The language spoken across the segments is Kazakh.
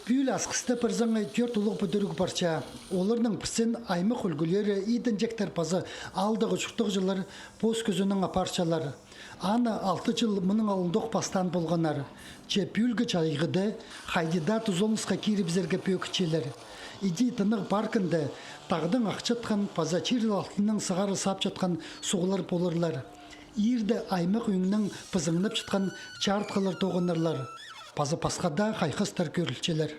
Бүйіл асқысты бірзаңай төрт ұлық бүдірік барча. Оларның пісін аймық үлгілері идін жектер пазы алдығы жұқтық жылар бос көзінің апарчалары. Аны 6 жыл мұның алындық пастан болғанар. Че бүйілгі чайғыды хайдида тұзолнысқа кері бізерге пөкічелер. Иди тынық паркында тағдың ақчатқан паза чирил алтының сығары сап жатқан суғылар болырлар. Ирді аймық үйінің пызыңнып жатқан чартқылар тоғынырлар. Пазы пасқада қайқыстар көрілчелер.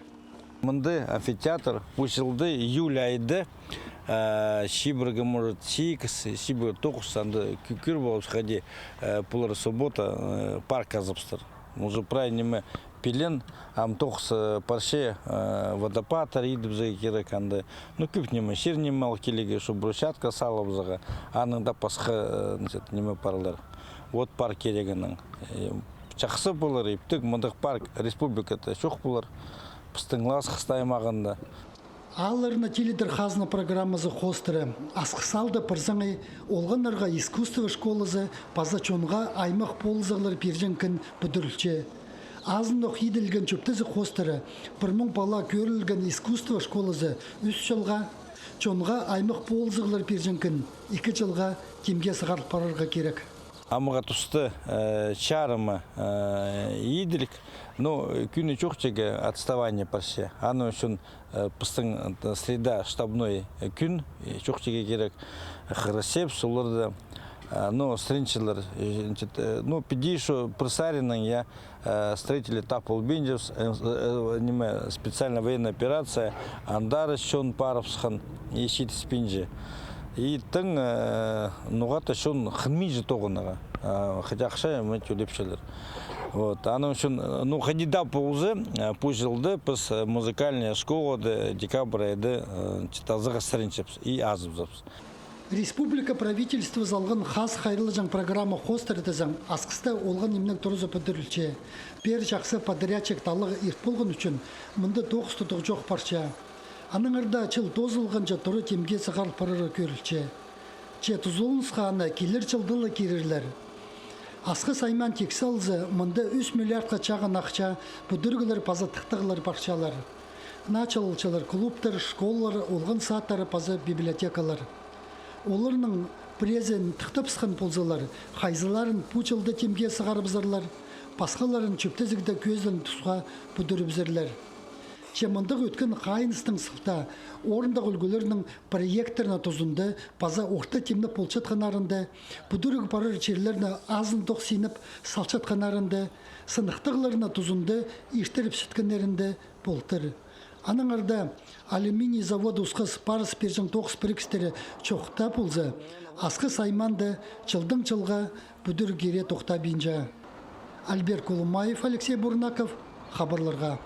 Мұнды амфитеатр бұшылды июль айды шибіргі может сикс, шибіргі тоқыс санды күкір болып сқади пулар суббота парк азапстыр. Уже правильно пелен, ам тоқыс парше водопад ариды бізге керек анды. Ну күп неме шер неме ал келеге, шу брусчатка салы бізге, аныңда пасқа неме паралар. Вот парк керегінің. Чақсы болар, ептік мұндық парк республиката шоқ болар. Пыстыңлас қыстаймағында. Алырына теледір қазына программазы қостыры. Асқысалды пырзаңай олғанарға искусство школызы пазачонға аймақ полызығылар перженкін бүдірілче. Азындық еділген чөптізі қостыры. Бір мұң бала көрілген искусство школызы үс жылға, чонға аймақ полызығылар перженкін 2 жылға кемге сығарып барарға керек. Амыға тұсты чарымы еділік, но күні жоқ жеге отставание парше. Аны үшін пыстың среда штабной күн жоқ жеге керек қырысеп, соларды, но стринчилар, ну, педишу присаренның, я строители Тапол Бенджевс, специальная военная операция, Андары шон паровсхан, ешит спинжи. И тың нуғата шон хынмейжі тоғынаға, хотя ақша мәт өлепшелер. Вот, аны үшін, ну, хадида ползы, пұжылды, біз музыкальная школа декабрь айды тазыға сірінчепс и азыбзапс. Республика правительства залған хас хайрлы жаң программа қостырды заң, асқысты олған емнің тұрызы pëдірілче. Бер жақсы подрядчик талығы ерт болған үшін, мұнды 9 тұтық жоқ парча. Аныңырда чыл тозылғанша тұры темге сығар парыры көрілче. Че тұзылынысқа аны келер жылдылы керерлер. Асқы сайман тексалзы мұнда 3 миллиардқа чағын ақча бүдіргілер пазы тықтығылар парчалар. Началылчылар клубтар, школалар, олған саттары пазы библиотекалар. Оларының презен тықтыпсқан ползылар, қайзыларын пучылды темге сығар бізірлер, пасқаларын чөптізігді көздің тұсға бүдірі бізірлер. Чемындық өткен қайыныстың сылта, орындық үлгілерінің проекторына тұзынды, паза орта темді полчатқанарынды, бүдірік барыр черлеріне азындық сеніп салчатқанарынды, сынықтығыларына тұзынды, ештіріп сүткенерінде болтыр. Аныңарда алюминий заводы ұсқыз парыз пержің тоқыс бірікстері чоқта пұлзы, асқы сайманды жылдың жылға бүдір кере тоқта бейінжа. Альбер Колумаев, Алексей Бурнаков, хабарларға.